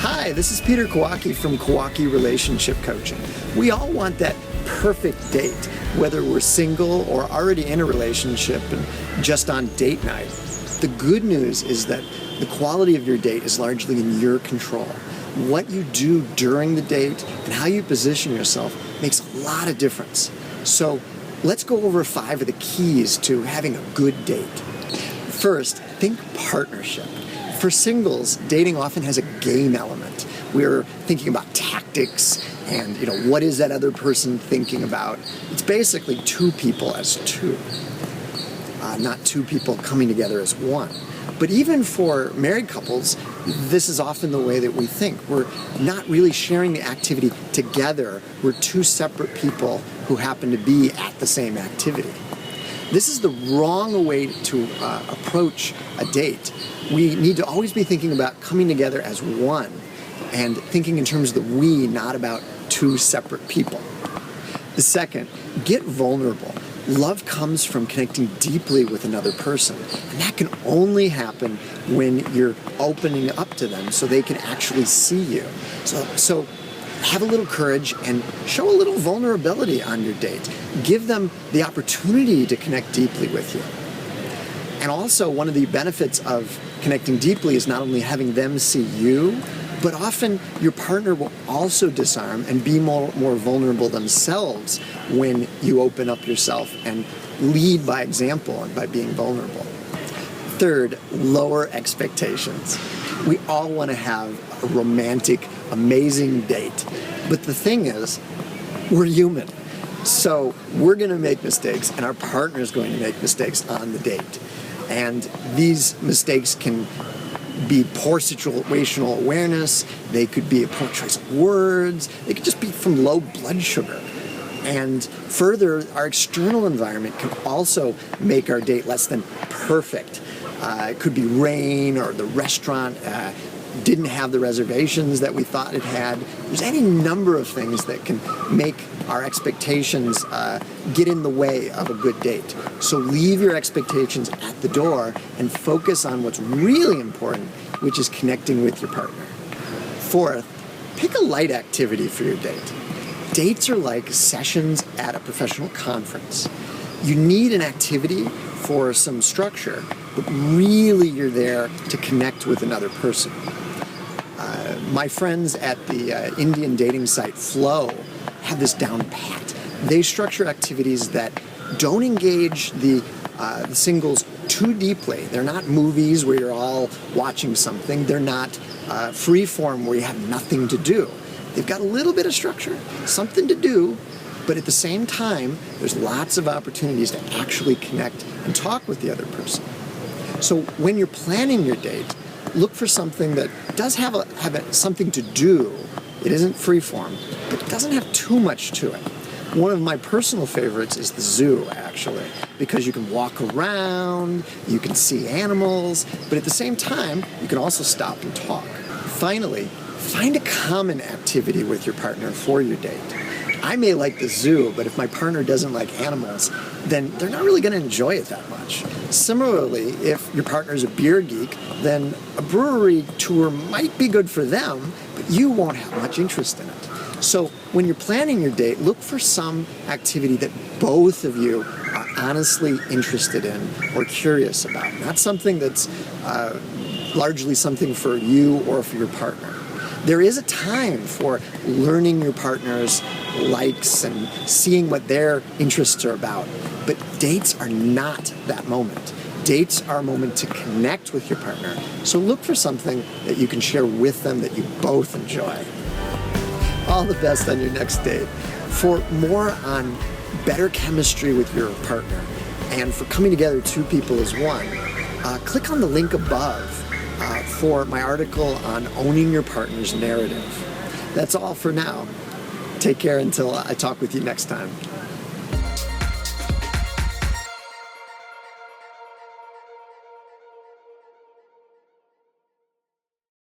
Hi, this is Peter Kowalke from Kowalke Relationship Coaching. We all want that perfect date, whether we're single or already in a relationship and just on date night. The good news is that the quality of your date is largely in your control. What you do during the date and how you position yourself makes a lot of difference. So let's go over 5 of the keys to having a good date. First, think partnership. For singles, dating often has a game element. We're thinking about tactics and, what is that other person thinking about? It's basically 2 people as 2, not 2 people coming together as 1. But even for married couples, this is often the way that we think. We're not really sharing the activity together. We're 2 separate people who happen to be at the same activity. This is the wrong way to approach a date. We need to always be thinking about coming together as one and thinking in terms of the we, not about 2 separate people. The second, get vulnerable. Love comes from connecting deeply with another person, and that can only happen when you're opening up to them so they can actually see you. So have a little courage and show a little vulnerability on your date. Give them the opportunity to connect deeply with you. And also, one of the benefits of connecting deeply is not only having them see you, but often your partner will also disarm and be more vulnerable themselves when you open up yourself and lead by example and by being vulnerable. Third, lower expectations. We all want to have a romantic, amazing date. But the thing is, we're human. So we're going to make mistakes, and our partner is going to make mistakes on the date. And these mistakes can be poor situational awareness, they could be a poor choice of words, they could just be from low blood sugar. And further, our external environment can also make our date less than perfect. It could be rain, or the restaurant didn't have the reservations that we thought it had. There's any number of things that can make our expectations get in the way of a good date. So leave your expectations at the door and focus on what's really important, which is connecting with your partner. Fourth, pick a light activity for your date. Dates are like sessions at a professional conference. You need an activity for some structure, but really you're there to connect with another person. My friends at the Indian dating site Flow have this down pat. They structure activities that don't engage the singles too deeply. They're not movies where you're all watching something. They're not free form where you have nothing to do. They've got a little bit of structure, something to do, but at the same time, there's lots of opportunities to actually connect and talk with the other person. So when you're planning your date, look for something that does have something to do. It isn't free form, but it doesn't have too much to it. One of my personal favorites is the zoo, actually, because you can walk around, you can see animals, but at the same time, you can also stop and talk. Finally, find a common activity with your partner for your date. I may like the zoo, but if my partner doesn't like animals, then they're not really going to enjoy it that much. Similarly, if your partner's a beer geek, then a brewery tour might be good for them, but you won't have much interest in it. So when you're planning your date, look for some activity that both of you are honestly interested in or curious about. Not something that's largely something for you or for your partner. There is a time for learning your partner's likes and seeing what their interests are about. But dates are not that moment. Dates are a moment to connect with your partner. So look for something that you can share with them that you both enjoy. All the best on your next date. For more on better chemistry with your partner and for coming together 2 people as one, click on the link above for my article on owning your partner's narrative. That's all for now. Take care until I talk with you next time.